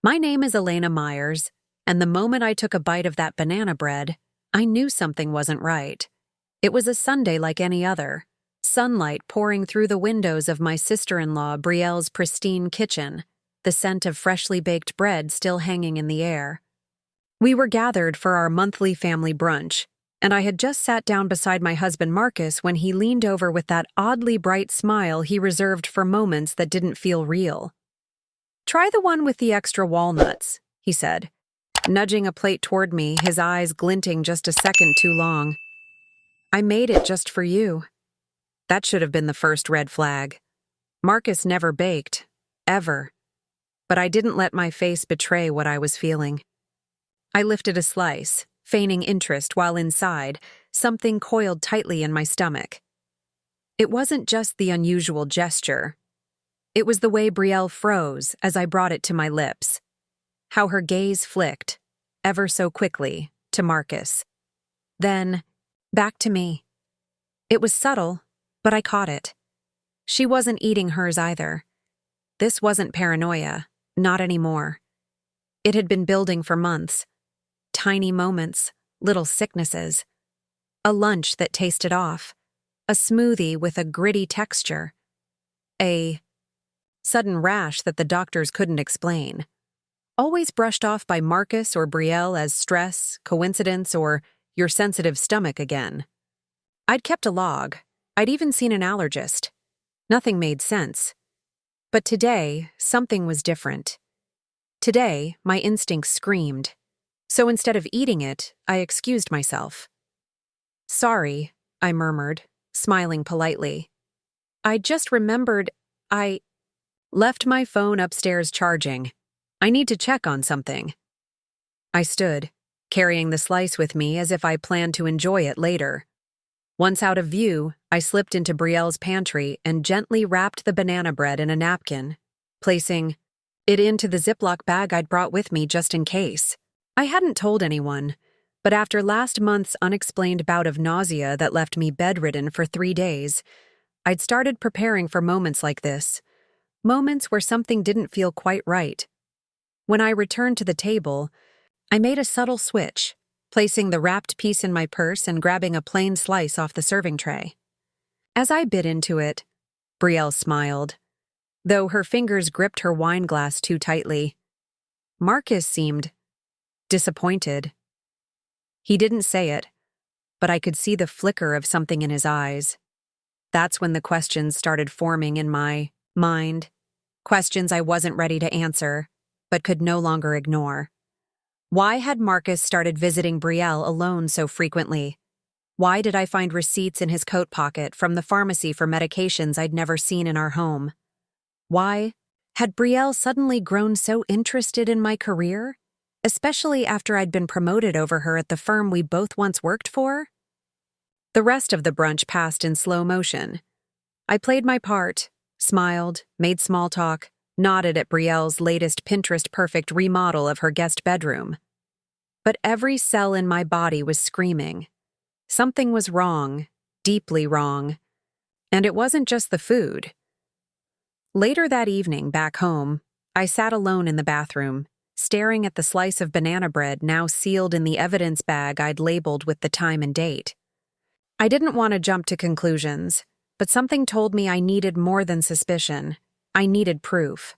My name is Elena Myers, and the moment I took a bite of that banana bread, I knew something wasn't right. It was a Sunday like any other, sunlight pouring through the windows of my sister-in-law Brielle's pristine kitchen, the scent of freshly baked bread still hanging in the air. We were gathered for our monthly family brunch, and I had just sat down beside my husband Marcus when he leaned over with that oddly bright smile he reserved for moments that didn't feel real. "Try the one with the extra walnuts," he said, nudging a plate toward me, his eyes glinting just a second too long. "I made it just for you." That should have been the first red flag. Marcus never baked, ever. But I didn't let my face betray what I was feeling. I lifted a slice, feigning interest while inside, something coiled tightly in my stomach. It wasn't just the unusual gesture. It was the way Brielle froze as I brought it to my lips. How her gaze flicked, ever so quickly, to Marcus. Then, back to me. It was subtle, but I caught it. She wasn't eating hers either. This wasn't paranoia, not anymore. It had been building for months. Tiny moments, little sicknesses. A lunch that tasted off. A smoothie with a gritty texture. A sudden rash that the doctors couldn't explain. Always brushed off by Marcus or Brielle as stress, coincidence, or your sensitive stomach again. I'd kept a log. I'd even seen an allergist. Nothing made sense. But today, something was different. Today, my instincts screamed. So instead of eating it, I excused myself. "Sorry," I murmured, smiling politely. "I just remembered I left my phone upstairs charging. I need to check on something." I stood, carrying the slice with me as if I planned to enjoy it later. Once out of view, I slipped into Brielle's pantry and gently wrapped the banana bread in a napkin, placing it into the Ziploc bag I'd brought with me just in case. I hadn't told anyone, but after last month's unexplained bout of nausea that left me bedridden for 3 days, I'd started preparing for moments like this, moments where something didn't feel quite right. When I returned to the table, I made a subtle switch, placing the wrapped piece in my purse and grabbing a plain slice off the serving tray. As I bit into it, Brielle smiled, though her fingers gripped her wine glass too tightly. Marcus seemed disappointed. He didn't say it, but I could see the flicker of something in his eyes. That's when the questions started forming in my mind. Questions I wasn't ready to answer, but could no longer ignore. Why had Marcus started visiting Brielle alone so frequently? Why did I find receipts in his coat pocket from the pharmacy for medications I'd never seen in our home? Why had Brielle suddenly grown so interested in my career, especially after I'd been promoted over her at the firm we both once worked for? The rest of the brunch passed in slow motion. I played my part, smiled, made small talk, nodded at Brielle's latest Pinterest-perfect remodel of her guest bedroom. But every cell in my body was screaming. Something was wrong, deeply wrong. And it wasn't just the food. Later that evening, back home, I sat alone in the bathroom, staring at the slice of banana bread now sealed in the evidence bag I'd labeled with the time and date. I didn't want to jump to conclusions, but something told me I needed more than suspicion. I needed proof.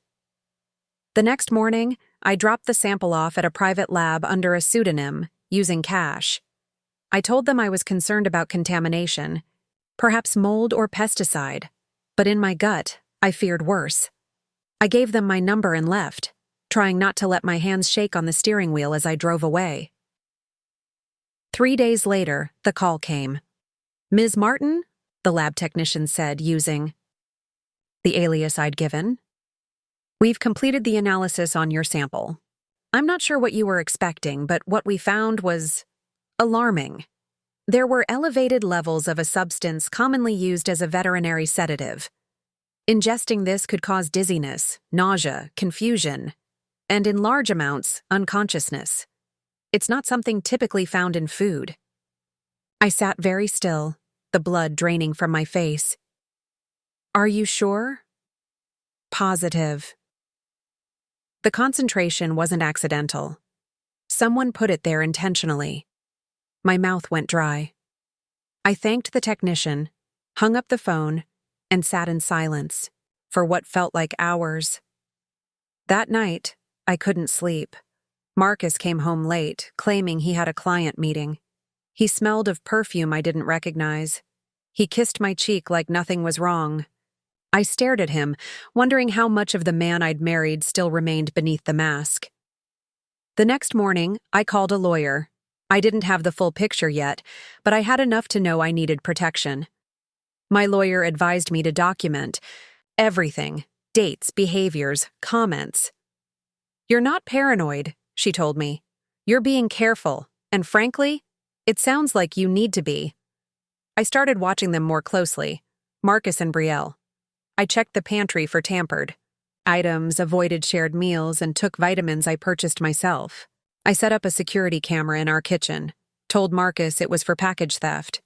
The next morning, I dropped the sample off at a private lab under a pseudonym, using cash. I told them I was concerned about contamination, perhaps mold or pesticide, but in my gut, I feared worse. I gave them my number and left, trying not to let my hands shake on the steering wheel as I drove away. 3 days later, the call came. "Ms. Martin?" the lab technician said, using the alias I'd given. "We've completed the analysis on your sample. I'm not sure what you were expecting, but what we found was alarming. There were elevated levels of a substance commonly used as a veterinary sedative. Ingesting this could cause dizziness, nausea, confusion, and in large amounts, unconsciousness. It's not something typically found in food." I sat very still, the blood draining from my face. "Are you sure?" "Positive." The concentration wasn't accidental. Someone put it there intentionally. My mouth went dry. I thanked the technician, hung up the phone, and sat in silence for what felt like hours. That night, I couldn't sleep. Marcus came home late, claiming he had a client meeting. He smelled of perfume I didn't recognize. He kissed my cheek like nothing was wrong. I stared at him, wondering how much of the man I'd married still remained beneath the mask. The next morning, I called a lawyer. I didn't have the full picture yet, but I had enough to know I needed protection. My lawyer advised me to document everything: dates, behaviors, comments. "You're not paranoid," she told me. "You're being careful, and frankly, it sounds like you need to be." I started watching them more closely, Marcus and Brielle. I checked the pantry for tampered items, avoided shared meals, and took vitamins I purchased myself. I set up a security camera in our kitchen, told Marcus it was for package theft.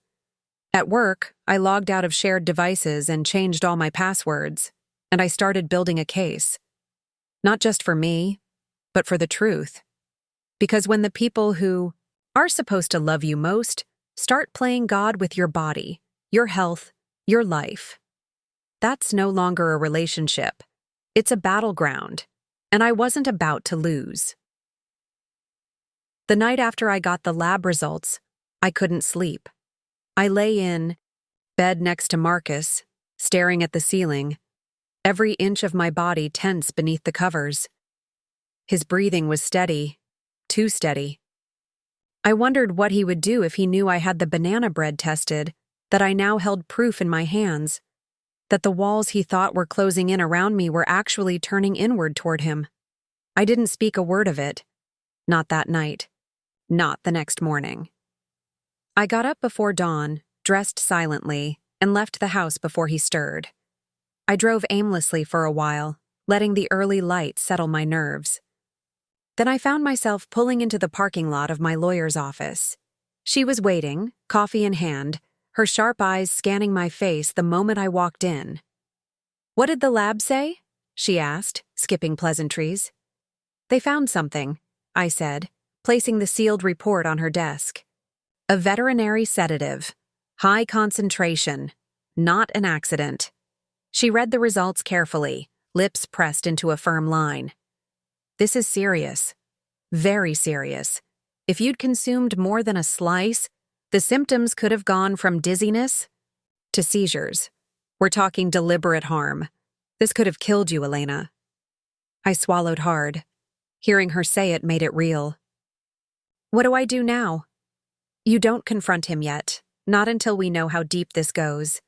At work, I logged out of shared devices and changed all my passwords, and I started building a case. Not just for me, but for the truth. Because when the people who are supposed to love you most start playing God with your body, your health, your life, that's no longer a relationship. It's a battleground, and I wasn't about to lose. The night after I got the lab results, I couldn't sleep. I lay in bed next to Marcus, staring at the ceiling, every inch of my body tense beneath the covers. His breathing was steady, too steady. I wondered what he would do if he knew I had the banana bread tested, that I now held proof in my hands, that the walls he thought were closing in around me were actually turning inward toward him. I didn't speak a word of it. Not that night. Not the next morning. I got up before dawn, dressed silently, and left the house before he stirred. I drove aimlessly for a while, letting the early light settle my nerves. Then I found myself pulling into the parking lot of my lawyer's office. She was waiting, coffee in hand, her sharp eyes scanning my face the moment I walked in. "What did the lab say?" she asked, skipping pleasantries. "They found something," I said, placing the sealed report on her desk. "A veterinary sedative. High concentration. Not an accident." She read the results carefully, lips pressed into a firm line. "This is serious. Very serious. If you'd consumed more than a slice, the symptoms could have gone from dizziness to seizures. We're talking deliberate harm. This could have killed you, Elena." I swallowed hard. Hearing her say it made it real. "What do I do now?" "You don't confront him yet, not until we know how deep this goes."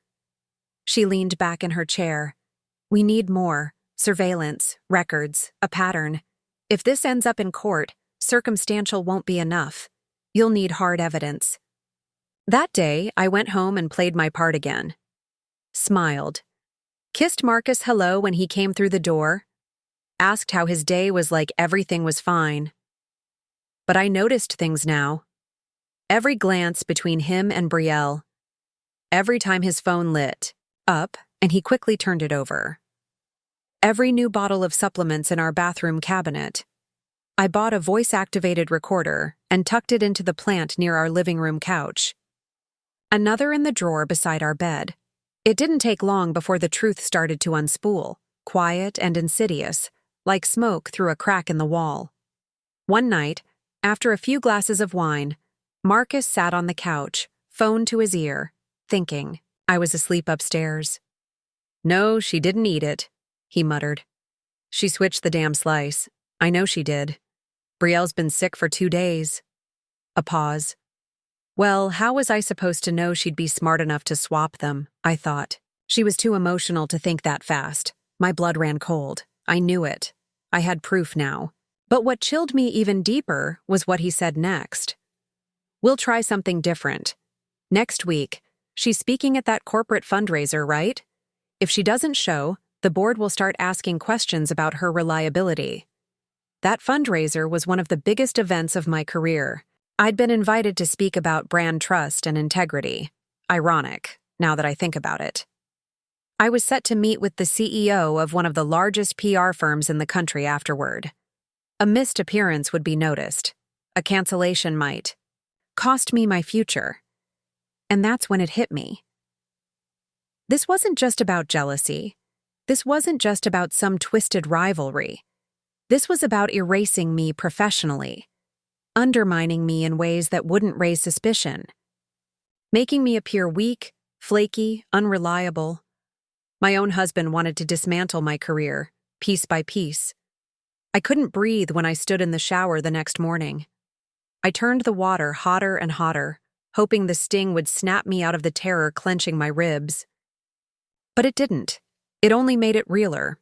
She leaned back in her chair. "We need more. Surveillance, records, a pattern. If this ends up in court, circumstantial won't be enough. You'll need hard evidence." That day, I went home and played my part again. Smiled. Kissed Marcus hello when he came through the door. Asked how his day was like everything was fine. But I noticed things now. Every glance between him and Brielle. Every time his phone lit up and he quickly turned it over. Every new bottle of supplements in our bathroom cabinet. I bought a voice-activated recorder and tucked it into the plant near our living room couch. Another in the drawer beside our bed. It didn't take long before the truth started to unspool, quiet and insidious, like smoke through a crack in the wall. One night, after a few glasses of wine, Marcus sat on the couch, phone to his ear, thinking. I was asleep upstairs. "No, she didn't eat it," he muttered. "She switched the damn slice. I know she did. Brielle's been sick for 2 days. A pause. Well, how was I supposed to know she'd be smart enough to swap them, I thought. She was too emotional to think that fast. My blood ran cold. I knew it. I had proof now. But what chilled me even deeper was what he said next. "We'll try something different. Next week, she's speaking at that corporate fundraiser, right? If she doesn't show, the board will start asking questions about her reliability." That fundraiser was one of the biggest events of my career. I'd been invited to speak about brand trust and integrity. Ironic, now that I think about it. I was set to meet with the CEO of one of the largest PR firms in the country afterward. A missed appearance would be noticed. A cancellation might cost me my future. And that's when it hit me. This wasn't just about jealousy. This wasn't just about some twisted rivalry. This was about erasing me professionally, undermining me in ways that wouldn't raise suspicion, making me appear weak, flaky, unreliable. My own husband wanted to dismantle my career, piece by piece. I couldn't breathe when I stood in the shower the next morning. I turned the water hotter and hotter, hoping the sting would snap me out of the terror clenching my ribs. But it didn't. It only made it realer.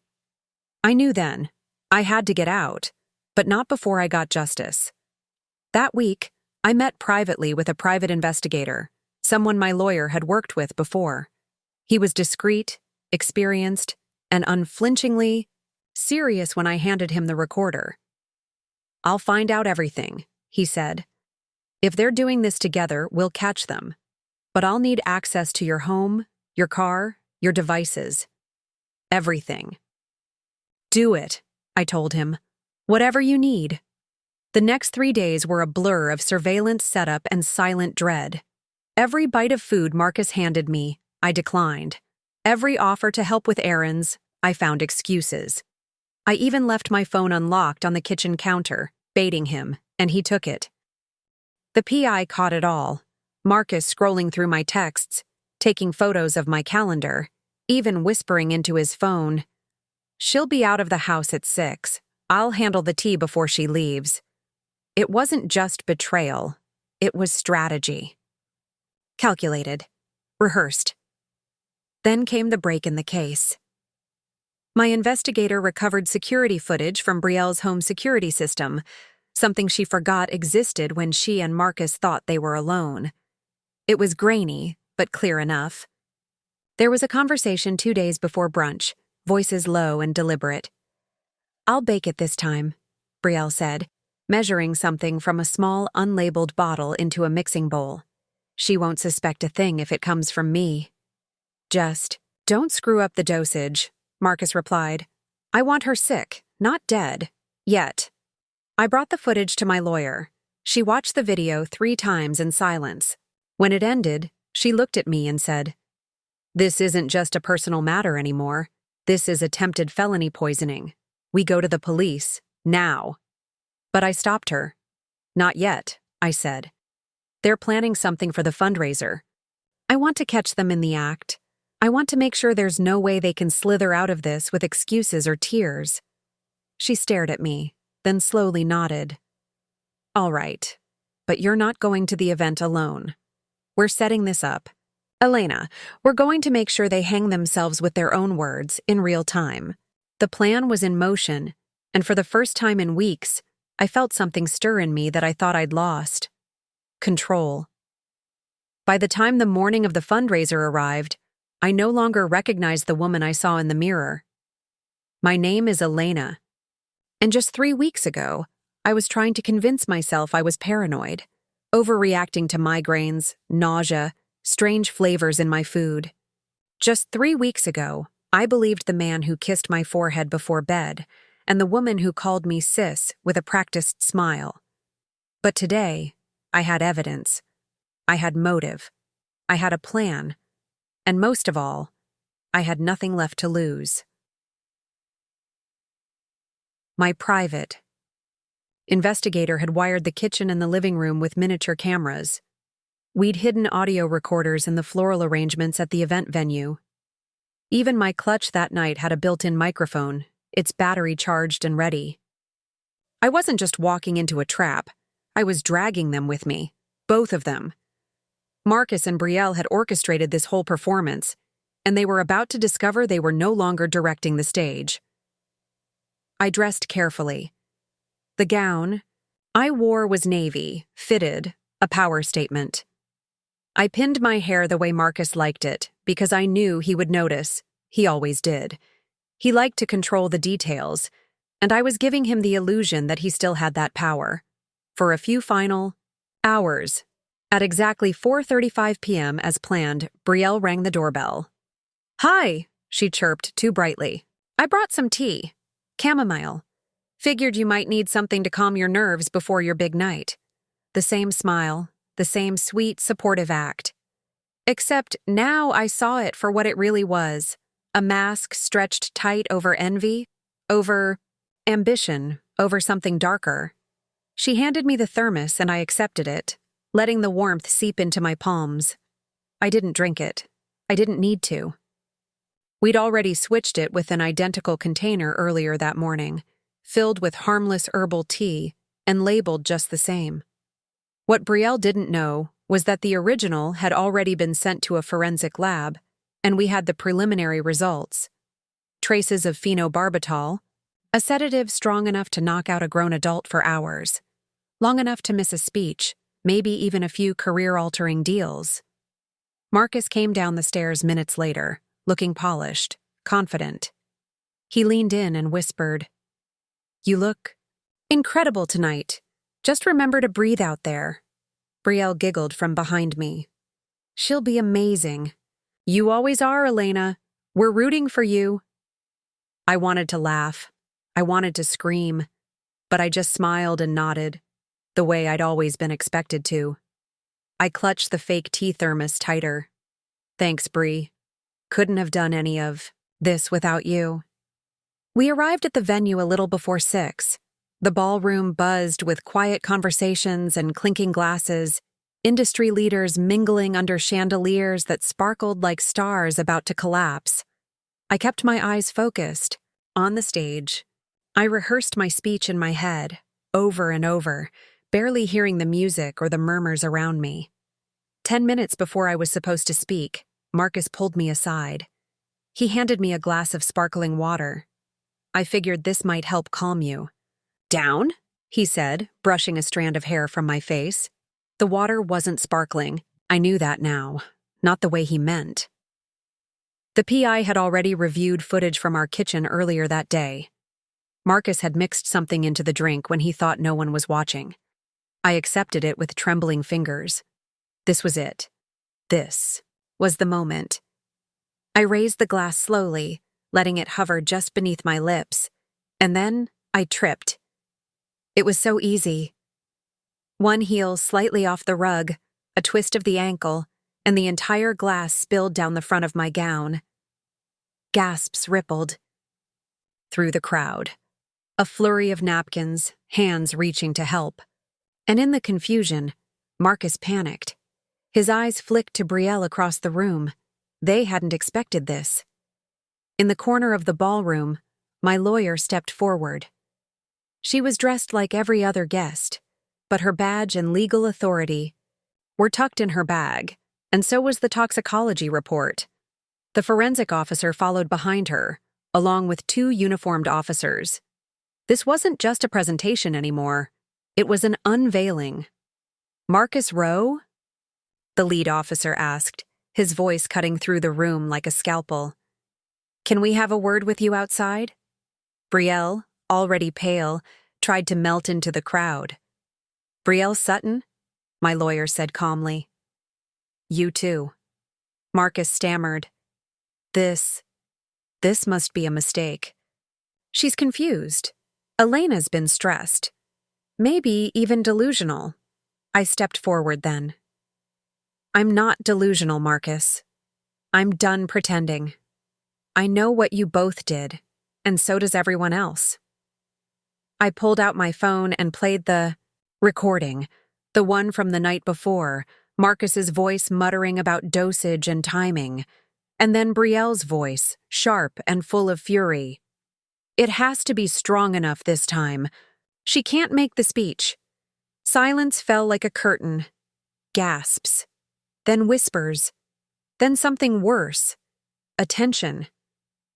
I knew then. I had to get out, but not before I got justice. That week, I met privately with a private investigator, someone my lawyer had worked with before. He was discreet, experienced, and unflinchingly serious when I handed him the recorder. "I'll find out everything," he said. "If they're doing this together, we'll catch them. But I'll need access to your home, your car, your devices. Everything." "Do it," I told him. "Whatever you need." The next 3 days were a blur of surveillance setup and silent dread. Every bite of food Marcus handed me, I declined. Every offer to help with errands, I found excuses. I even left my phone unlocked on the kitchen counter, baiting him, and he took it. The PI caught it all. Marcus scrolling through my texts, taking photos of my calendar, even whispering into his phone, "She'll be out of the house at 6. I'll handle the tea before she leaves." It wasn't just betrayal. It was strategy. Calculated. Rehearsed. Then came the break in the case. My investigator recovered security footage from Brielle's home security system, something she forgot existed when she and Marcus thought they were alone. It was grainy, but clear enough. There was a conversation 2 days before brunch, voices low and deliberate. "I'll bake it this time," Brielle said, measuring something from a small, unlabeled bottle into a mixing bowl. "She won't suspect a thing if it comes from me." "Just, don't screw up the dosage," Marcus replied. "I want her sick, not dead. Yet." I brought the footage to my lawyer. She watched the video 3 times in silence. When it ended, she looked at me and said, "This isn't just a personal matter anymore. This is attempted felony poisoning. We go to the police, now." But I stopped her. "Not yet," I said. "They're planning something for the fundraiser. I want to catch them in the act. I want to make sure there's no way they can slither out of this with excuses or tears." She stared at me, then slowly nodded. "All right, but you're not going to the event alone. We're setting this up. Elena, we're going to make sure they hang themselves with their own words in real time." The plan was in motion, and for the first time in weeks, I felt something stir in me that I thought I'd lost. Control. By the time the morning of the fundraiser arrived, I no longer recognized the woman I saw in the mirror. My name is Elena. And just 3 weeks ago, I was trying to convince myself I was paranoid, overreacting to migraines, nausea, strange flavors in my food. Just 3 weeks ago, I believed the man who kissed my forehead before bed and the woman who called me sis with a practiced smile. But today, I had evidence. I had motive. I had a plan. And most of all, I had nothing left to lose. My private. Investigator had wired the kitchen and the living room with miniature cameras. We'd hidden audio recorders in the floral arrangements at the event venue. Even my clutch that night had a built-in microphone, its battery charged and ready. I wasn't just walking into a trap. I was dragging them with me, both of them. Marcus and Brielle had orchestrated this whole performance, and they were about to discover they were no longer directing the stage. I dressed carefully. The gown I wore was navy, fitted, a power statement. I pinned my hair the way Marcus liked it, because I knew he would notice. He always did. He liked to control the details, and I was giving him the illusion that he still had that power. For a few final hours. At exactly 4:35 p.m. as planned, Brielle rang the doorbell. "Hi," she chirped too brightly. I brought some tea. Chamomile. Figured you might need something to calm your nerves before your big night. The same smile, the same sweet, supportive act. Except now I saw it for what it really was. A mask stretched tight over envy, over ambition, over something darker. She handed me the thermos and I accepted it, letting the warmth seep into my palms. I didn't drink it. I didn't need to. We'd already switched it with an identical container earlier that morning, filled with harmless herbal tea and labeled just the same. What Brielle didn't know was that the original had already been sent to a forensic lab, and we had the preliminary results. Traces of phenobarbital, a sedative strong enough to knock out a grown adult for hours, long enough to miss a speech, maybe even a few career-altering deals. Marcus came down the stairs minutes later, looking polished, confident. He leaned in and whispered, "You look incredible tonight. Just remember to breathe out there." Brielle giggled from behind me. "She'll be amazing. You always are, Elena. We're rooting for you." I wanted to laugh. I wanted to scream. But I just smiled and nodded, the way I'd always been expected to. I clutched the fake tea thermos tighter. "Thanks, Brie. Couldn't have done any of this without you." We arrived at the venue a little before 6. The ballroom buzzed with quiet conversations and clinking glasses, industry leaders mingling under chandeliers that sparkled like stars about to collapse. I kept my eyes focused, on the stage. I rehearsed my speech in my head, over and over, barely hearing the music or the murmurs around me. 10 minutes before I was supposed to speak, Marcus pulled me aside. He handed me a glass of sparkling water. "I figured this might help calm you." "Down?" he said, brushing a strand of hair from my face. The water wasn't sparkling. I knew that now. Not the way he meant. The PI had already reviewed footage from our kitchen earlier that day. Marcus had mixed something into the drink when he thought no one was watching. I accepted it with trembling fingers. This was it. This was the moment. I raised the glass slowly, letting it hover just beneath my lips, and then I tripped. It was so easy. One heel slightly off the rug, a twist of the ankle, and the entire glass spilled down the front of my gown. Gasps rippled through the crowd. A flurry of napkins, hands reaching to help. And in the confusion, Marcus panicked. His eyes flicked to Brielle across the room. They hadn't expected this. In the corner of the ballroom, my lawyer stepped forward. She was dressed like every other guest, but her badge and legal authority were tucked in her bag, and so was the toxicology report. The forensic officer followed behind her, along with 2 uniformed officers. This wasn't just a presentation anymore. It was an unveiling. "Marcus Rowe?" the lead officer asked, his voice cutting through the room like a scalpel. "Can we have a word with you outside?" Brielle, already pale, tried to melt into the crowd. "Brielle Sutton?" my lawyer said calmly. "You too." Marcus stammered. This must be a mistake. She's confused. Elena's been stressed. Maybe even delusional. I stepped forward then. "I'm not delusional, Marcus. I'm done pretending. I know what you both did, and so does everyone else." I pulled out my phone and played the recording, the one from the night before, Marcus's voice muttering about dosage and timing, and then Brielle's voice, sharp and full of fury. "It has to be strong enough this time. She can't make the speech." Silence fell like a curtain. Gasps. Then whispers. Then something worse. Attention.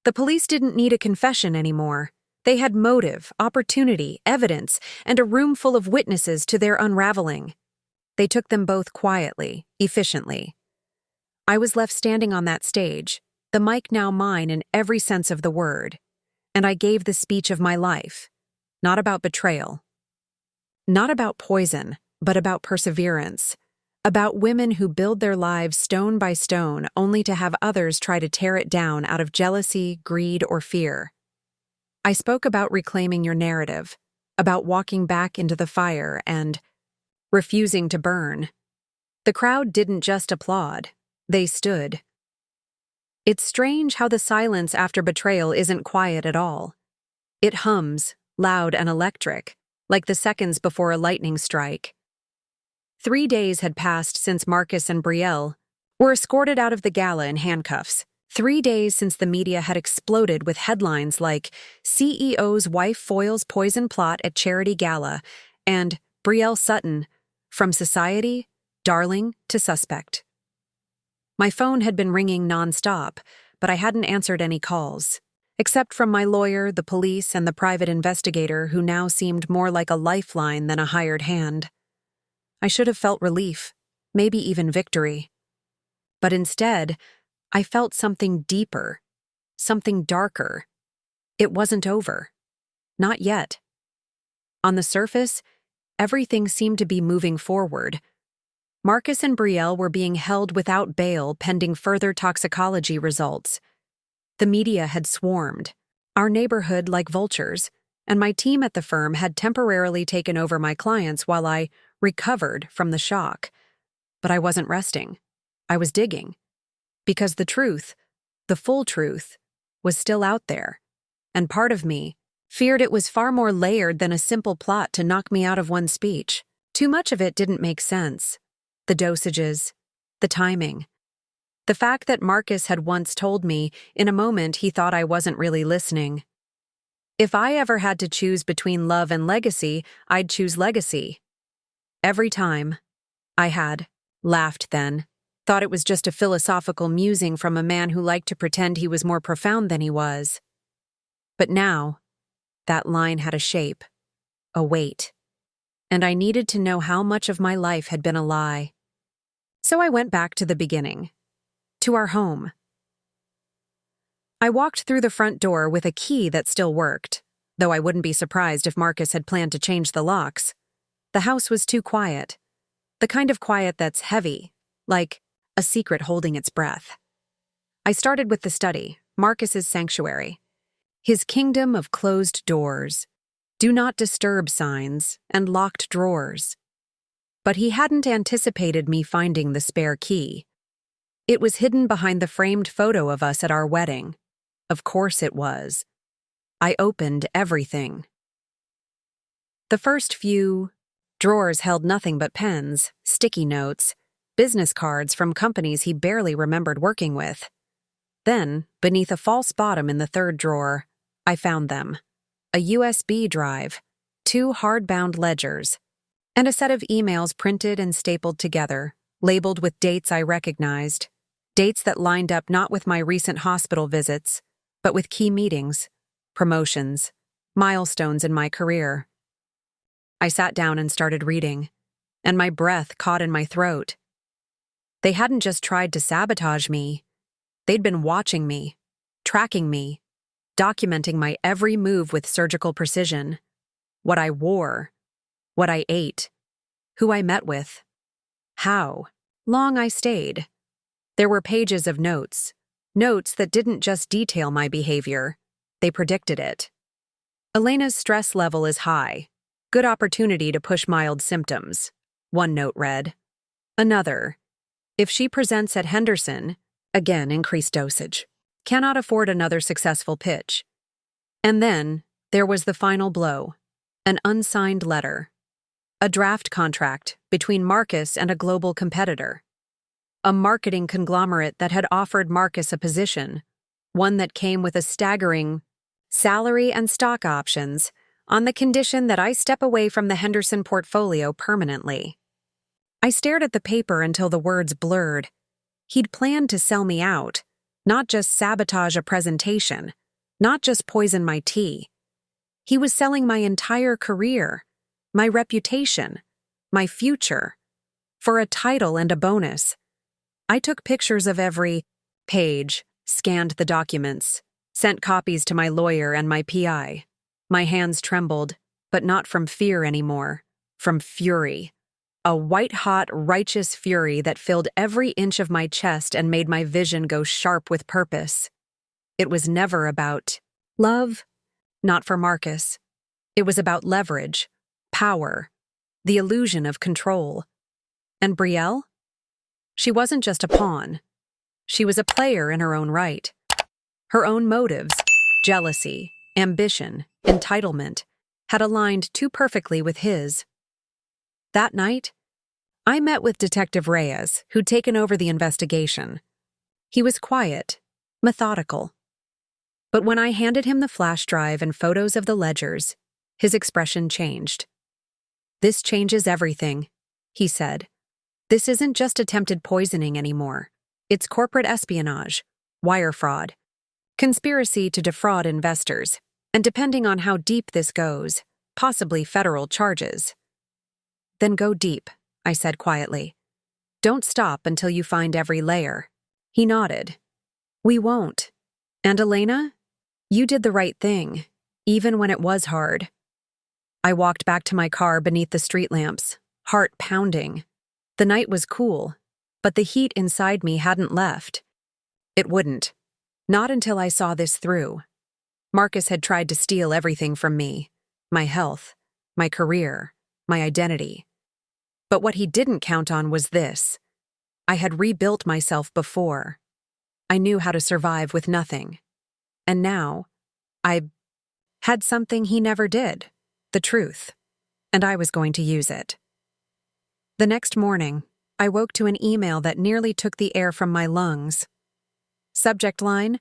The police didn't need a confession anymore. They had motive, opportunity, evidence, and a room full of witnesses to their unraveling. They took them both quietly, efficiently. I was left standing on that stage, the mic now mine in every sense of the word, and I gave the speech of my life. Not about betrayal. Not about poison, but about perseverance. about women who build their lives stone by stone only to have others try to tear it down out of jealousy, greed, or fear. I spoke about reclaiming your narrative, about walking back into the fire and refusing to burn. The crowd didn't just applaud, they stood. It's strange how the silence after betrayal isn't quiet at all. It hums, loud and electric, like the seconds before a lightning strike. 3 days had passed since Marcus and Brielle were escorted out of the gala in handcuffs. 3 days since the media had exploded with headlines like CEO's wife foils poison plot at charity gala and Brielle Sutton, from society, darling to suspect. My phone had been ringing nonstop, but I hadn't answered any calls, except from my lawyer, the police, and the private investigator who now seemed more like a lifeline than a hired hand. I should have felt relief, maybe even victory. But instead, I felt something deeper, something darker. It wasn't over. Not yet. On the surface, everything seemed to be moving forward. Marcus and Brielle were being held without bail pending further toxicology results. The media had swarmed, our neighborhood like vultures, and my team at the firm had temporarily taken over my clients while I recovered from the shock. But I wasn't resting. I was digging. Because the truth, the full truth, was still out there, and part of me feared it was far more layered than a simple plot to knock me out of one speech. Too much of it didn't make sense. The dosages, the timing. The fact that Marcus had once told me in a moment he thought I wasn't really listening. If I ever had to choose between love and legacy, I'd choose legacy. Every time. I had laughed then, thought it was just a philosophical musing from a man who liked to pretend he was more profound than he was. But now, that line had a shape, a weight, and I needed to know how much of my life had been a lie. So I went back to the beginning, to our home. I walked through the front door with a key that still worked, though I wouldn't be surprised if Marcus had planned to change the locks. The house was too quiet, the kind of quiet that's heavy, like a secret holding its breath. I started with the study, Marcus's sanctuary. His kingdom of closed doors, do not disturb signs, and locked drawers. But he hadn't anticipated me finding the spare key. It was hidden behind the framed photo of us at our wedding. Of course it was. I opened everything. The first few drawers held nothing but pens, sticky notes, business cards from companies he barely remembered working with. Then, beneath a false bottom in the third drawer, I found them. A USB drive, 2 hardbound ledgers, and a set of emails printed and stapled together, labeled with dates I recognized, dates that lined up not with my recent hospital visits, but with key meetings, promotions, milestones in my career. I sat down and started reading, and my breath caught in my throat. They hadn't just tried to sabotage me. They'd been watching me, tracking me, documenting my every move with surgical precision. What I wore, what I ate, who I met with, how long I stayed. There were pages of notes that didn't just detail my behavior, they predicted it. Elena's stress level is high. Good opportunity to push mild symptoms, one note read. Another, if she presents at Henderson, again increased dosage. Cannot afford another successful pitch. And then there was the final blow, an unsigned letter. A draft contract between Marcus and a global competitor. A marketing conglomerate that had offered Marcus a position, one that came with a staggering salary and stock options, on the condition that I step away from the Henderson portfolio permanently. I stared at the paper until the words blurred. He'd planned to sell me out, not just sabotage a presentation, not just poison my tea. He was selling my entire career, my reputation, my future, for a title and a bonus. I took pictures of every page, scanned the documents, sent copies to my lawyer and my PI. My hands trembled, but not from fear anymore, from fury. a white-hot, righteous fury that filled every inch of my chest and made my vision go sharp with purpose. It was never about love, not for Marcus. It was about leverage, power, the illusion of control. And Brielle? She wasn't just a pawn. She was a player in her own right. Her own motives, jealousy, ambition, entitlement, had aligned too perfectly with his. That night, I met with Detective Reyes, who'd taken over the investigation. He was quiet, methodical. But when I handed him the flash drive and photos of the ledgers, his expression changed. "This changes everything," he said. "This isn't just attempted poisoning anymore. It's corporate espionage, wire fraud, conspiracy to defraud investors, and depending on how deep this goes, possibly federal charges." "Then go deep," I said quietly. "Don't stop until you find every layer." He nodded. "We won't. And Elena, you did the right thing, even when it was hard." I walked back to my car beneath the street lamps, heart pounding. The night was cool, but the heat inside me hadn't left. It wouldn't. Not until I saw this through. Marcus had tried to steal everything from me: my health, my career, my identity. But what he didn't count on was this. I had rebuilt myself before. I knew how to survive with nothing. And now, I had something he never did, the truth, and I was going to use it. The next morning, I woke to an email that nearly took the air from my lungs. Subject line: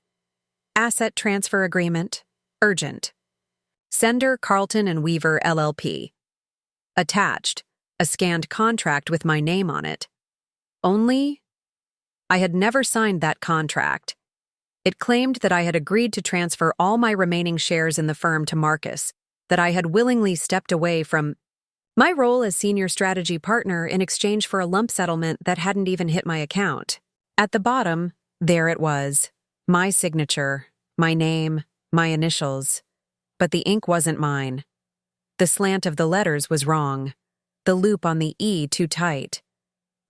Asset Transfer Agreement, Urgent. Sender Carlton and Weaver, LLP. Attached, a scanned contract with my name on it. Only, I had never signed that contract. It claimed that I had agreed to transfer all my remaining shares in the firm to Marcus, that I had willingly stepped away from my role as senior strategy partner in exchange for a lump settlement that hadn't even hit my account. At the bottom, there it was. My signature, my name, my initials. But the ink wasn't mine. The slant of the letters was wrong. The loop on the E too tight.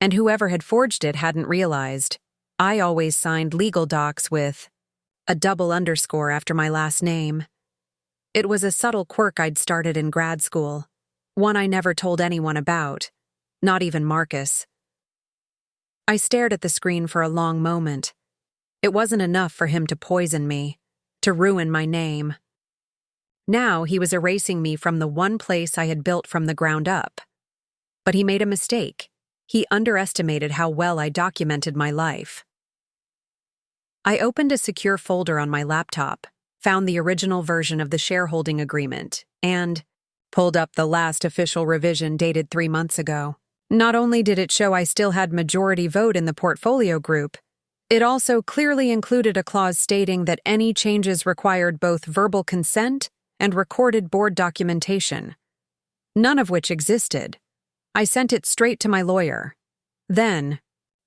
And whoever had forged it hadn't realized. I always signed legal docs with a double underscore after my last name. It was a subtle quirk I'd started in grad school, one I never told anyone about, not even Marcus. I stared at the screen for a long moment. It wasn't enough for him to poison me, to ruin my name. Now he was erasing me from the one place I had built from the ground up. But he made a mistake. He underestimated how well I documented my life. I opened a secure folder on my laptop, found the original version of the shareholding agreement, and pulled up the last official revision dated 3 months ago. Not only did it show I still had majority vote in the portfolio group, it also clearly included a clause stating that any changes required both verbal consent and recorded board documentation, none of which existed. I sent it straight to my lawyer. Then,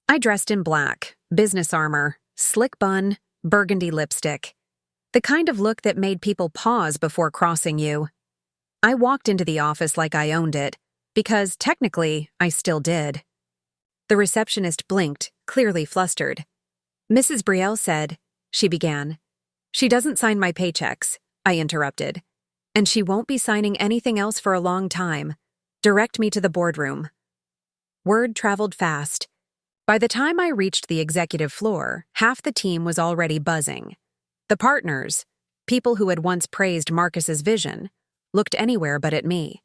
I dressed in black, business armor, slick bun, burgundy lipstick. The kind of look that made people pause before crossing you. I walked into the office like I owned it, because technically, I still did. The receptionist blinked, clearly flustered. "Mrs. Brielle said," she began. "She doesn't sign my paychecks," I interrupted. "And she won't be signing anything else for a long time. Direct me to the boardroom." Word traveled fast. By the time I reached the executive floor, half the team was already buzzing. The partners, people who had once praised Marcus's vision, looked anywhere but at me.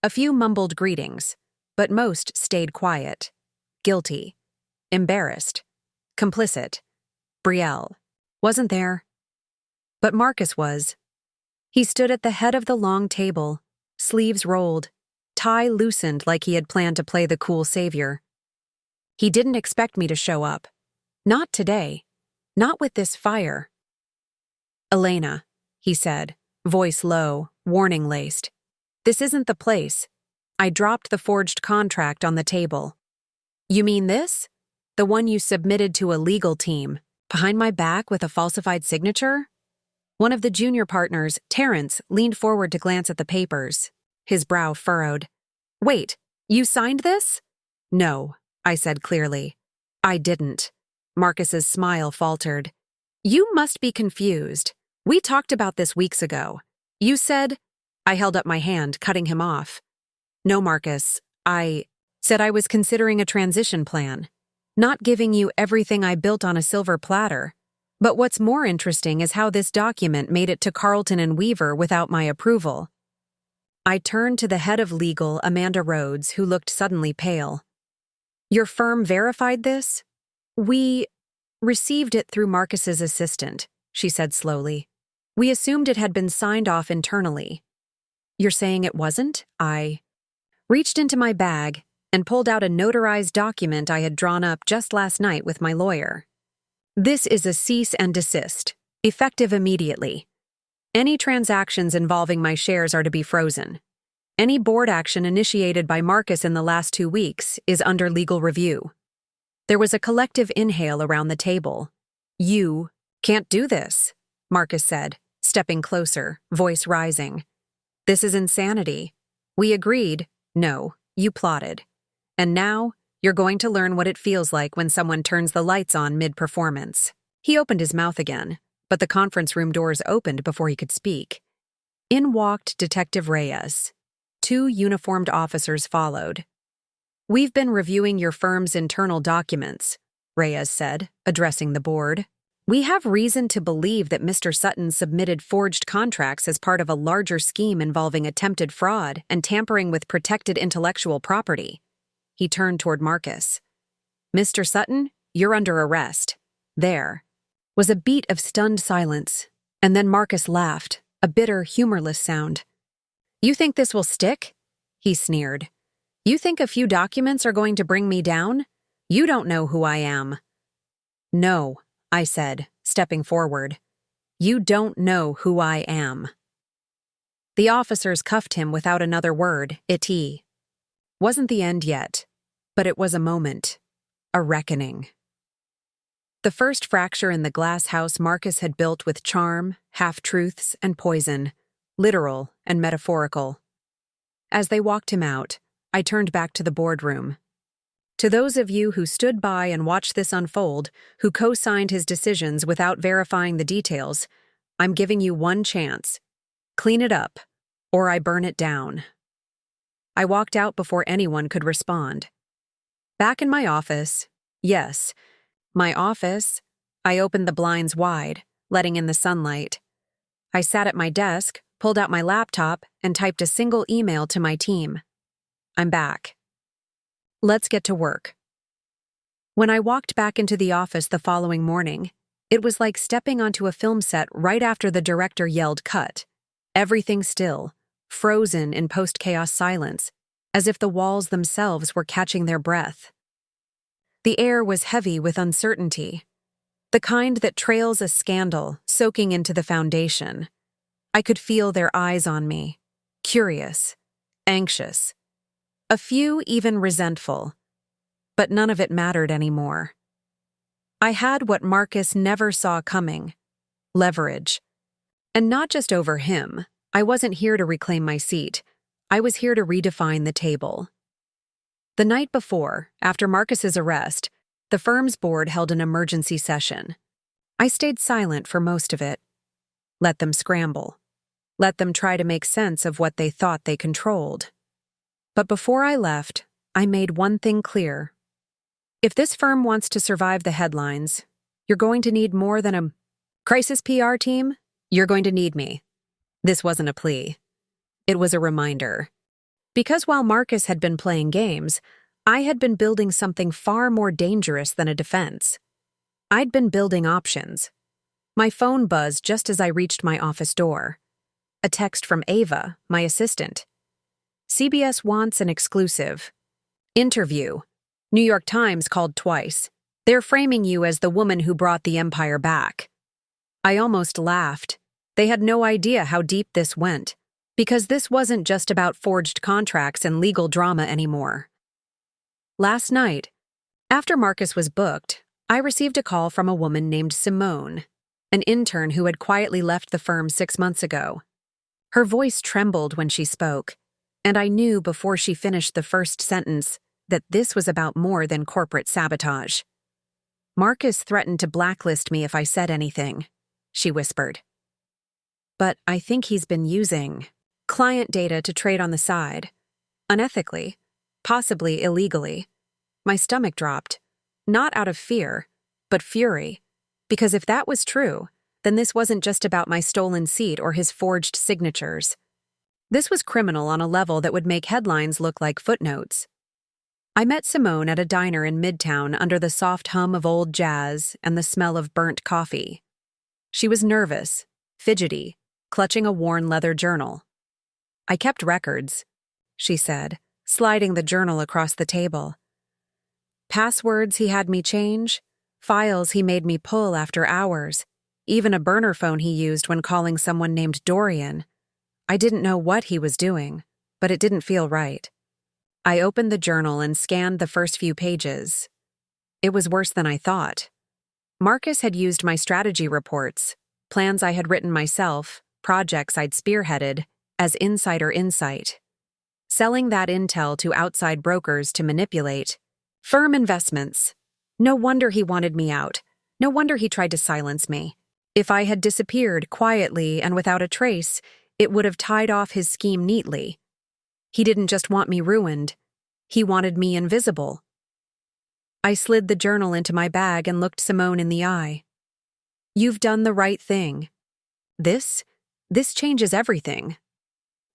A few mumbled greetings, but most stayed quiet. Guilty. Embarrassed. Complicit. Brielle wasn't there. But Marcus was. He stood at the head of the long table, sleeves rolled, tie loosened like he had planned to play the cool savior. He didn't expect me to show up. Not today. Not with this fire. "Elena," he said, voice low, warning-laced. "This isn't the place." I dropped the forged contract on the table. "You mean this? The one you submitted to a legal team, behind my back with a falsified signature?" One of the junior partners, Terrence, leaned forward to glance at the papers. His brow furrowed. "Wait, You signed this? No, I said clearly. I didn't. Marcus's smile faltered. You must be confused. We talked about this weeks ago. You said... I held up my hand, cutting him off. No, Marcus, I said I was considering a transition plan. Not giving you everything I built on a silver platter. But what's more interesting is how this document made it to Carlton and Weaver without my approval. I turned to the head of legal, Amanda Rhodes, who looked suddenly pale. Your firm verified this? We received it through Marcus's assistant, she said slowly. We assumed it had been signed off internally. You're saying it wasn't? I reached into my bag and pulled out a notarized document I had drawn up just last night with my lawyer. This is a cease and desist, effective immediately. Any transactions involving my shares are to be frozen. Any board action initiated by Marcus in the last 2 weeks is under legal review. There was a collective inhale around the table. You can't do this, Marcus said, stepping closer, voice rising. This is insanity. We agreed. No, you plotted. And now, you're going to learn what it feels like when someone turns the lights on mid-performance. He opened his mouth again, but the conference room doors opened before he could speak. In walked Detective Reyes. 2 uniformed officers followed. We've been reviewing your firm's internal documents, Reyes said, addressing the board. We have reason to believe that Mr. Sutton submitted forged contracts as part of a larger scheme involving attempted fraud and tampering with protected intellectual property. He turned toward Marcus. Mr. Sutton, you're under arrest. There was a beat of stunned silence, and then Marcus laughed, a bitter, humorless sound. You think this will stick? He sneered. You think a few documents are going to bring me down? You don't know who I am. No, I said, stepping forward. You don't know who I am. The officers cuffed him without another word, it wasn't the end yet, but it was a moment, a reckoning. The first fracture in the glass house Marcus had built with charm, half-truths, and poison, literal and metaphorical. As they walked him out, I turned back to the boardroom. To those of you who stood by and watched this unfold, who co-signed his decisions without verifying the details, I'm giving you one chance. Clean it up, or I burn it down. I walked out before anyone could respond. Back in my office, yes, my office, I opened the blinds wide, letting in the sunlight. I sat at my desk, pulled out my laptop, and typed a single email to my team. I'm back. Let's get to work. When I walked back into the office the following morning, it was like stepping onto a film set right after the director yelled cut. Everything still, frozen in post-chaos silence, as if the walls themselves were catching their breath. The air was heavy with uncertainty, the kind that trails a scandal soaking into the foundation. I could feel their eyes on me, curious, anxious, a few even resentful, but none of it mattered anymore. I had what Marcus never saw coming, leverage. And not just over him. I wasn't here to reclaim my seat. I was here to redefine the table. The night before, after Marcus's arrest, the firm's board held an emergency session. I stayed silent for most of it. Let them scramble. Let them try to make sense of what they thought they controlled. But before I left, I made one thing clear. If this firm wants to survive the headlines, you're going to need more than a crisis PR team. You're going to need me. This wasn't a plea. It was a reminder. Because while Marcus had been playing games, I had been building something far more dangerous than a defense. I'd been building options. My phone buzzed just as I reached my office door. A text from Ava, my assistant. CBS wants an exclusive. Interview. New York Times called twice. They're framing you as the woman who brought the empire back. I almost laughed. They had no idea how deep this went, because this wasn't just about forged contracts and legal drama anymore. Last night, after Marcus was booked, I received a call from a woman named Simone, an intern who had quietly left the firm 6 months ago. Her voice trembled when she spoke. And I knew before she finished the first sentence that this was about more than corporate sabotage. "Marcus threatened to blacklist me if I said anything," she whispered. "But I think he's been using client data to trade on the side. Unethically, possibly illegally." My stomach dropped, not out of fear, but fury, because if that was true, then this wasn't just about my stolen seat or his forged signatures. This was criminal on a level that would make headlines look like footnotes. I met Simone at a diner in Midtown under the soft hum of old jazz and the smell of burnt coffee. She was nervous, fidgety, clutching a worn leather journal. "I kept records," she said, sliding the journal across the table. "Passwords he had me change, files he made me pull after hours, even a burner phone he used when calling someone named Dorian. I didn't know what he was doing, but it didn't feel right." I opened the journal and scanned the first few pages. It was worse than I thought. Marcus had used my strategy reports, plans I had written myself, projects I'd spearheaded, as insider insight. Selling that intel to outside brokers to manipulate. Firm investments. No wonder he wanted me out. No wonder he tried to silence me. If I had disappeared quietly and without a trace, it would have tied off his scheme neatly. He didn't just want me ruined. He wanted me invisible. I slid the journal into my bag and looked Simone in the eye. "You've done the right thing. This changes everything."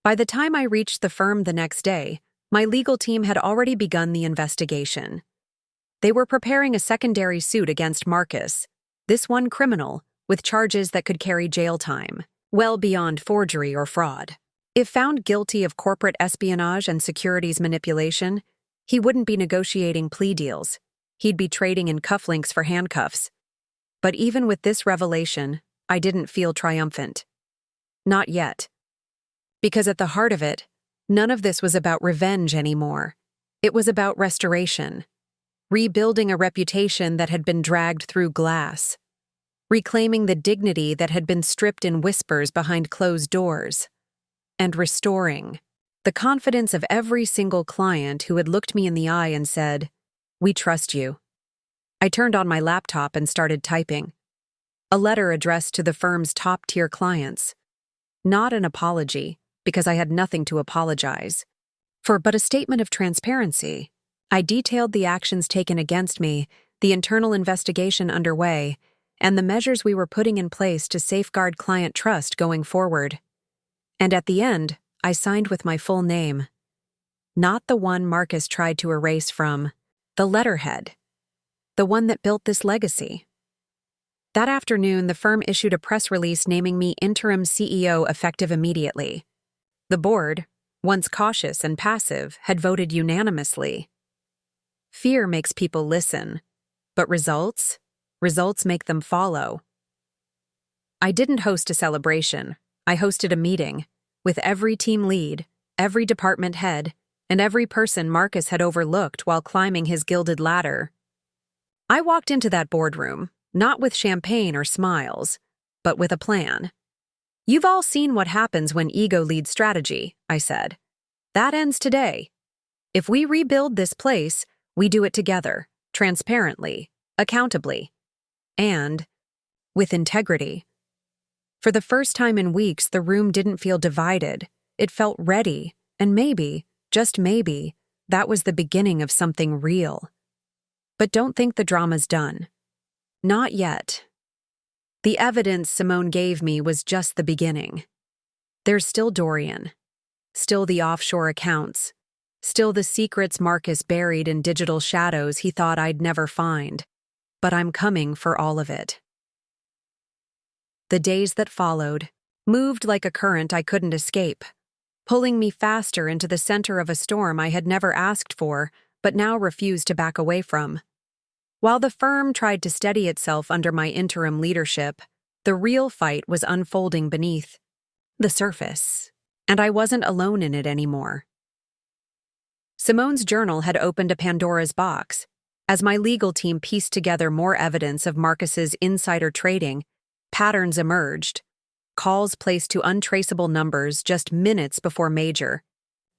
By the time I reached the firm the next day, my legal team had already begun the investigation. They were preparing a secondary suit against Marcus, this one criminal, with charges that could carry jail time, well beyond forgery or fraud. If found guilty of corporate espionage and securities manipulation, he wouldn't be negotiating plea deals. He'd be trading in cufflinks for handcuffs. But even with this revelation, I didn't feel triumphant. Not yet. Because at the heart of it, none of this was about revenge anymore. It was about restoration. Rebuilding a reputation that had been dragged through glass. Reclaiming the dignity that had been stripped in whispers behind closed doors. And restoring the confidence of every single client who had looked me in the eye and said, "We trust you." I turned on my laptop and started typing. A letter addressed to the firm's top-tier clients. Not an apology, because I had nothing to apologize for, but a statement of transparency. I detailed the actions taken against me, the internal investigation underway, and the measures we were putting in place to safeguard client trust going forward. And at the end, I signed with my full name. Not the one Marcus tried to erase from the letterhead. The one that built this legacy. That afternoon, the firm issued a press release naming me interim CEO effective immediately. The board, once cautious and passive, had voted unanimously. Fear makes people listen, but results make them follow. I didn't host a celebration. I hosted a meeting with every team lead, every department head, and every person Marcus had overlooked while climbing his gilded ladder. I walked into that boardroom, not with champagne or smiles, but with a plan. "You've all seen what happens when ego leads strategy," I said. "That ends today. If we rebuild this place, we do it together, transparently, accountably, and with integrity." For the first time in weeks, the room didn't feel divided. It felt ready, and maybe, just maybe, that was the beginning of something real. But don't think the drama's done. Not yet. The evidence Simone gave me was just the beginning. There's still Dorian. Still the offshore accounts. Still the secrets Marcus buried in digital shadows he thought I'd never find. But I'm coming for all of it. The days that followed moved like a current I couldn't escape, pulling me faster into the center of a storm I had never asked for, but now refused to back away from. While the firm tried to steady itself under my interim leadership, the real fight was unfolding beneath the surface, and I wasn't alone in it anymore. Simone's journal had opened a Pandora's box. As my legal team pieced together more evidence of Marcus's insider trading, patterns emerged. Calls placed to untraceable numbers just minutes before major.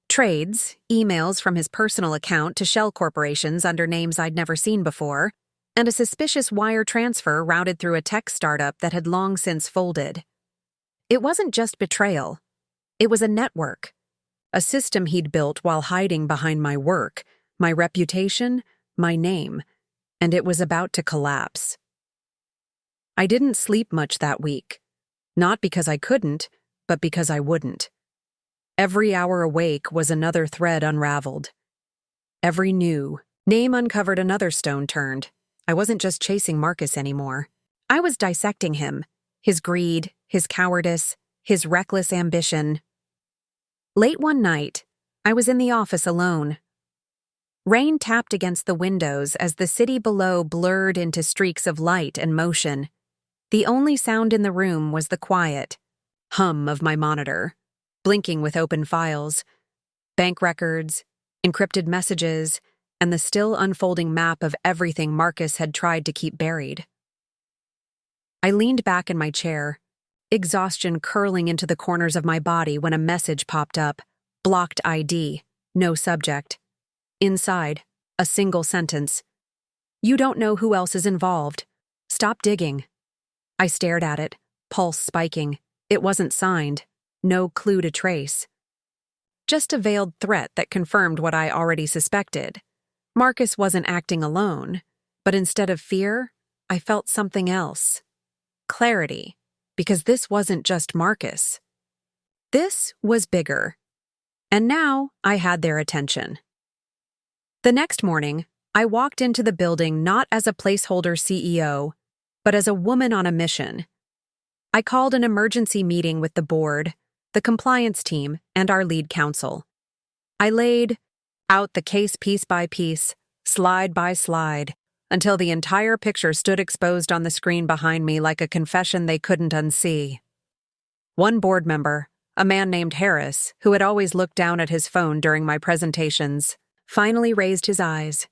Trades, emails from his personal account to shell corporations under names I'd never seen before, and a suspicious wire transfer routed through a tech startup that had long since folded. It wasn't just betrayal. It was a network. A system he'd built while hiding behind my work, my reputation, my name, and it was about to collapse. I didn't sleep much that week. Not because I couldn't, but because I wouldn't. Every hour awake was another thread unraveled. Every new name uncovered another stone turned. I wasn't just chasing Marcus anymore. I was dissecting him, his greed, his cowardice, his reckless ambition. Late one night, I was in the office alone. Rain tapped against the windows as the city below blurred into streaks of light and motion. The only sound in the room was the quiet hum of my monitor, blinking with open files, bank records, encrypted messages, and the still unfolding map of everything Marcus had tried to keep buried. I leaned back in my chair, exhaustion curling into the corners of my body when a message popped up. Blocked ID, no subject. Inside, a single sentence. You don't know who else is involved. Stop digging. I stared at it, pulse spiking. It wasn't signed. No clue to trace. Just a veiled threat that confirmed what I already suspected. Marcus wasn't acting alone, but instead of fear, I felt something else. Clarity, because this wasn't just Marcus. This was bigger. And now I had their attention. The next morning, I walked into the building not as a placeholder CEO, but as a woman on a mission. I called an emergency meeting with the board, the compliance team, and our lead counsel. I laid out the case piece by piece, slide by slide, until the entire picture stood exposed on the screen behind me like a confession they couldn't unsee. One board member, a man named Harris, who had always looked down at his phone during my presentations, finally raised his eyes.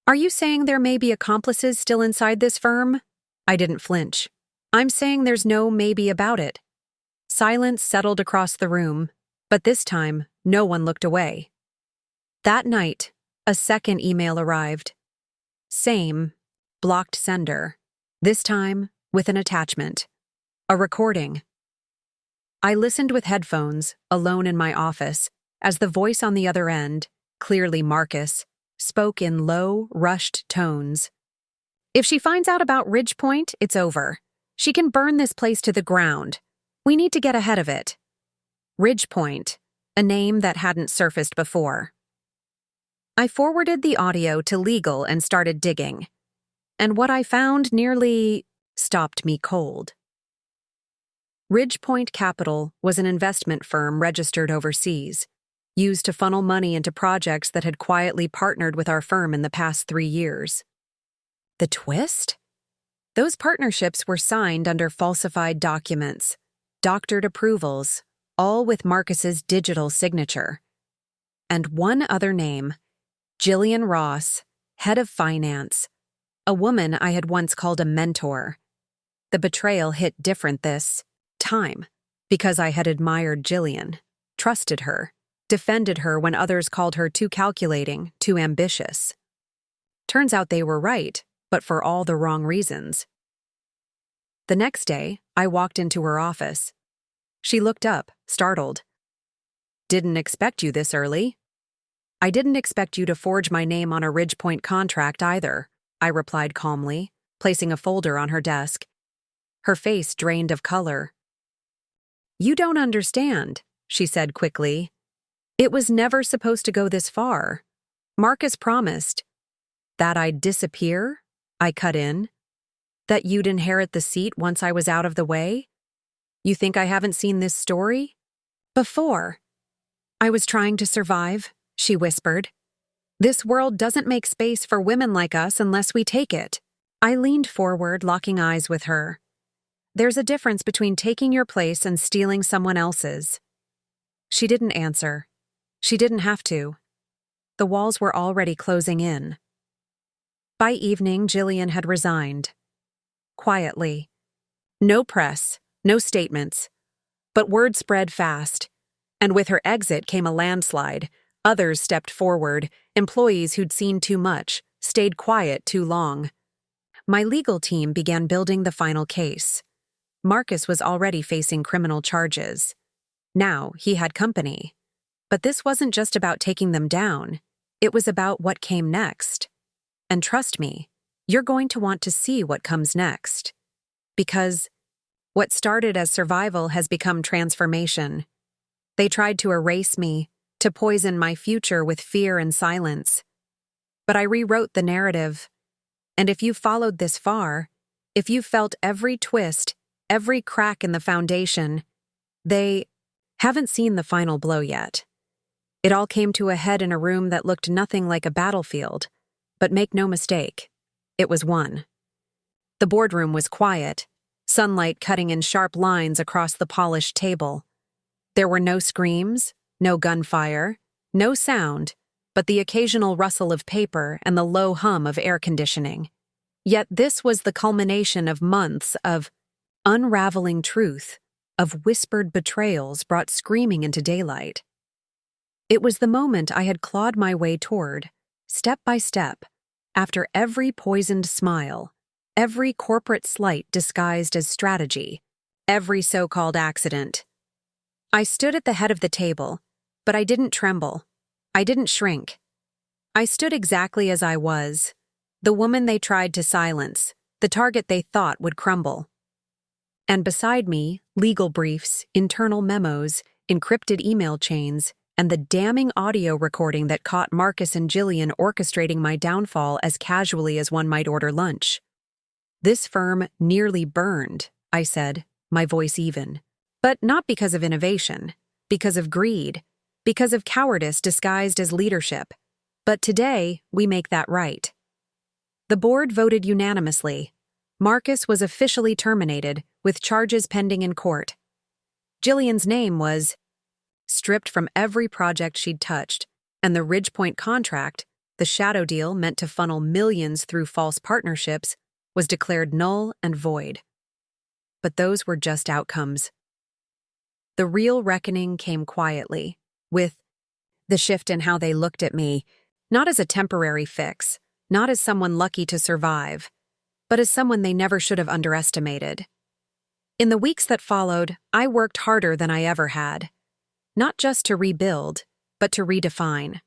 Are you saying there may be accomplices still inside this firm? I didn't flinch. I'm saying there's no maybe about it. Silence settled across the room, but this time, no one looked away. That night, a second email arrived. Same, blocked sender. This time, with an attachment. A recording. I listened with headphones, alone in my office, as the voice on the other end, clearly Marcus, spoke in low, rushed tones. If she finds out about Ridgepoint, it's over. She can burn this place to the ground. We need to get ahead of it. Ridgepoint, a name that hadn't surfaced before. I forwarded the audio to legal and started digging. And what I found nearly stopped me cold. Ridgepoint Capital was an investment firm registered overseas, used to funnel money into projects that had quietly partnered with our firm in the past 3 years. The twist? Those partnerships were signed under falsified documents, doctored approvals, all with Marcus's digital signature. And one other name, Jillian Ross, head of finance, a woman I had once called a mentor. The betrayal hit different this time, because I had admired Jillian, trusted her, defended her when others called her too calculating, too ambitious. Turns out they were right, but for all the wrong reasons. The next day, I walked into her office. She looked up, startled. Didn't expect you this early. I didn't expect you to forge my name on a Ridgepoint contract either, I replied calmly, placing a folder on her desk. Her face drained of color. You don't understand, she said quickly. It was never supposed to go this far. Marcus promised. That I'd disappear? I cut in. That you'd inherit the seat once I was out of the way? You think I haven't seen this story? Before. I was trying to survive, she whispered. This world doesn't make space for women like us unless we take it. I leaned forward, locking eyes with her. There's a difference between taking your place and stealing someone else's. She didn't answer. She didn't have to. The walls were already closing in. By evening, Jillian had resigned. Quietly. No press, no statements. But word spread fast. And with her exit came a landslide. Others stepped forward, employees who'd seen too much, stayed quiet too long. My legal team began building the final case. Marcus was already facing criminal charges. Now he had company. But this wasn't just about taking them down. It was about what came next. And trust me, you're going to want to see what comes next. Because what started as survival has become transformation. They tried to erase me, to poison my future with fear and silence. But I rewrote the narrative. And if you followed this far, if you felt every twist, every crack in the foundation, they haven't seen the final blow yet. It all came to a head in a room that looked nothing like a battlefield. But make no mistake, it was one. The boardroom was quiet, sunlight cutting in sharp lines across the polished table. There were no screams, no gunfire, no sound, but the occasional rustle of paper and the low hum of air conditioning. Yet this was the culmination of months of unraveling truth, of whispered betrayals brought screaming into daylight. It was the moment I had clawed my way toward, step by step, after every poisoned smile, every corporate slight disguised as strategy, every so-called accident. I stood at the head of the table, but I didn't tremble. I didn't shrink. I stood exactly as I was, the woman they tried to silence, the target they thought would crumble. And beside me, legal briefs, internal memos, encrypted email chains, and the damning audio recording that caught Marcus and Jillian orchestrating my downfall as casually as one might order lunch. This firm nearly burned, I said, my voice even. But not because of innovation, because of greed, because of cowardice disguised as leadership. But today, we make that right. The board voted unanimously. Marcus was officially terminated, with charges pending in court. Jillian's name was stripped from every project she'd touched, and the Ridgepoint contract, the shadow deal meant to funnel millions through false partnerships, was declared null and void. But those were just outcomes. The real reckoning came quietly, with the shift in how they looked at me, not as a temporary fix, not as someone lucky to survive, but as someone they never should have underestimated. In the weeks that followed, I worked harder than I ever had. Not just to rebuild, but to redefine.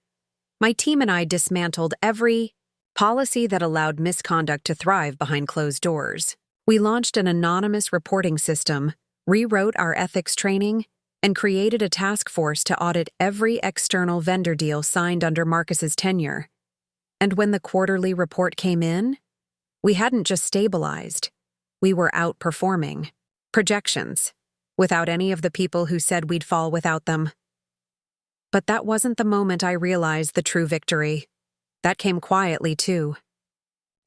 My team and I dismantled every policy that allowed misconduct to thrive behind closed doors. We launched an anonymous reporting system, rewrote our ethics training, and created a task force to audit every external vendor deal signed under Marcus's tenure. And when the quarterly report came in, we hadn't just stabilized, we were outperforming projections, without any of the people who said we'd fall without them. But that wasn't the moment I realized the true victory. That came quietly, too.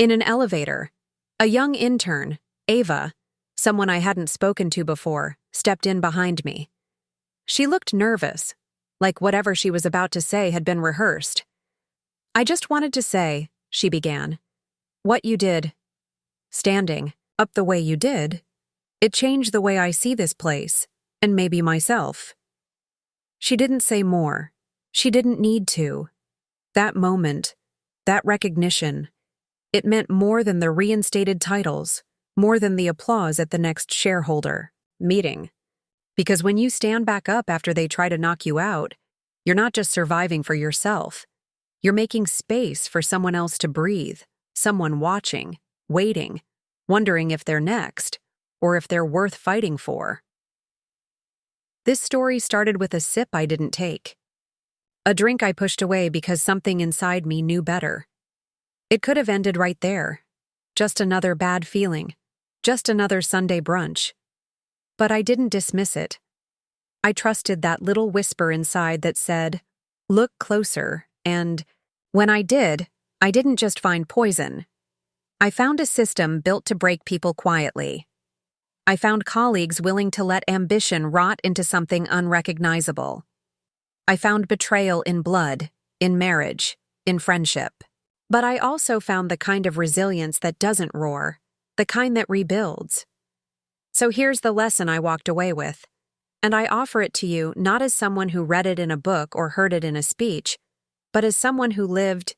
In an elevator, a young intern, Ava, someone I hadn't spoken to before, stepped in behind me. She looked nervous, like whatever she was about to say had been rehearsed. "I just wanted to say," she began, "what you did, standing up the way you did, it changed the way I see this place, and maybe myself." She didn't say more. She didn't need to. That moment, that recognition, it meant more than the reinstated titles, more than the applause at the next shareholder meeting. Because when you stand back up after they try to knock you out, you're not just surviving for yourself. You're making space for someone else to breathe, someone watching, waiting, wondering if they're next, or if they're worth fighting for. This story started with a sip I didn't take. A drink I pushed away because something inside me knew better. It could have ended right there. Just another bad feeling. Just another Sunday brunch. But I didn't dismiss it. I trusted that little whisper inside that said, "Look closer," and when I did, I didn't just find poison. I found a system built to break people quietly. I found colleagues willing to let ambition rot into something unrecognizable. I found betrayal in blood, in marriage, in friendship. But I also found the kind of resilience that doesn't roar, the kind that rebuilds. So here's the lesson I walked away with. And I offer it to you not as someone who read it in a book or heard it in a speech, but as someone who lived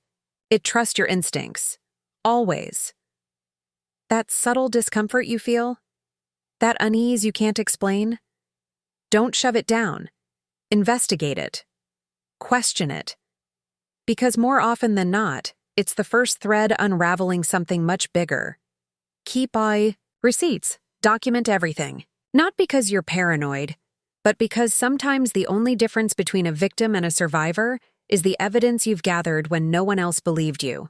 it. Trust your instincts. Always. That subtle discomfort you feel? That unease you can't explain? Don't shove it down. Investigate it. Question it. Because more often than not, it's the first thread unraveling something much bigger. Keep receipts. Document everything. Not because you're paranoid, but because sometimes the only difference between a victim and a survivor is the evidence you've gathered when no one else believed you.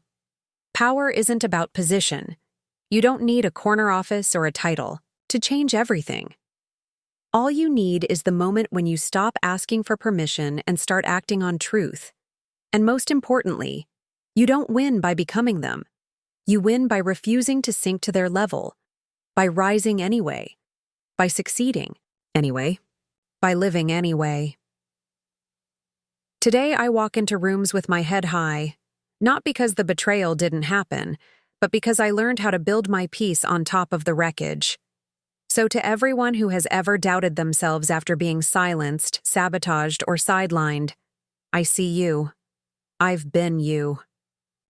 Power isn't about position. You don't need a corner office or a title to change everything. All you need is the moment when you stop asking for permission and start acting on truth. And most importantly, you don't win by becoming them. You win by refusing to sink to their level, by rising anyway, by succeeding anyway, by living anyway. Today I walk into rooms with my head high, not because the betrayal didn't happen, but because I learned how to build my peace on top of the wreckage. So to everyone who has ever doubted themselves after being silenced, sabotaged, or sidelined, I see you. I've been you.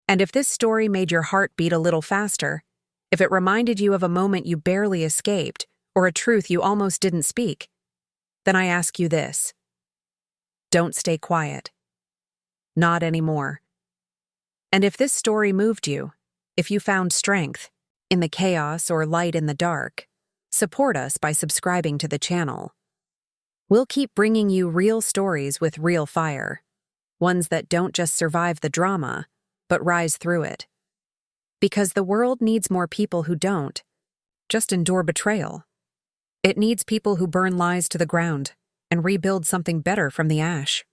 And if this story made your heart beat a little faster, if it reminded you of a moment you barely escaped, or a truth you almost didn't speak, then I ask you this. Don't stay quiet. Not anymore. And if this story moved you, if you found strength in the chaos or light in the dark, support us by subscribing to the channel. We'll keep bringing you real stories with real fire, ones that don't just survive the drama, but rise through it. Because the world needs more people who don't just endure betrayal. It needs people who burn lies to the ground and rebuild something better from the ash.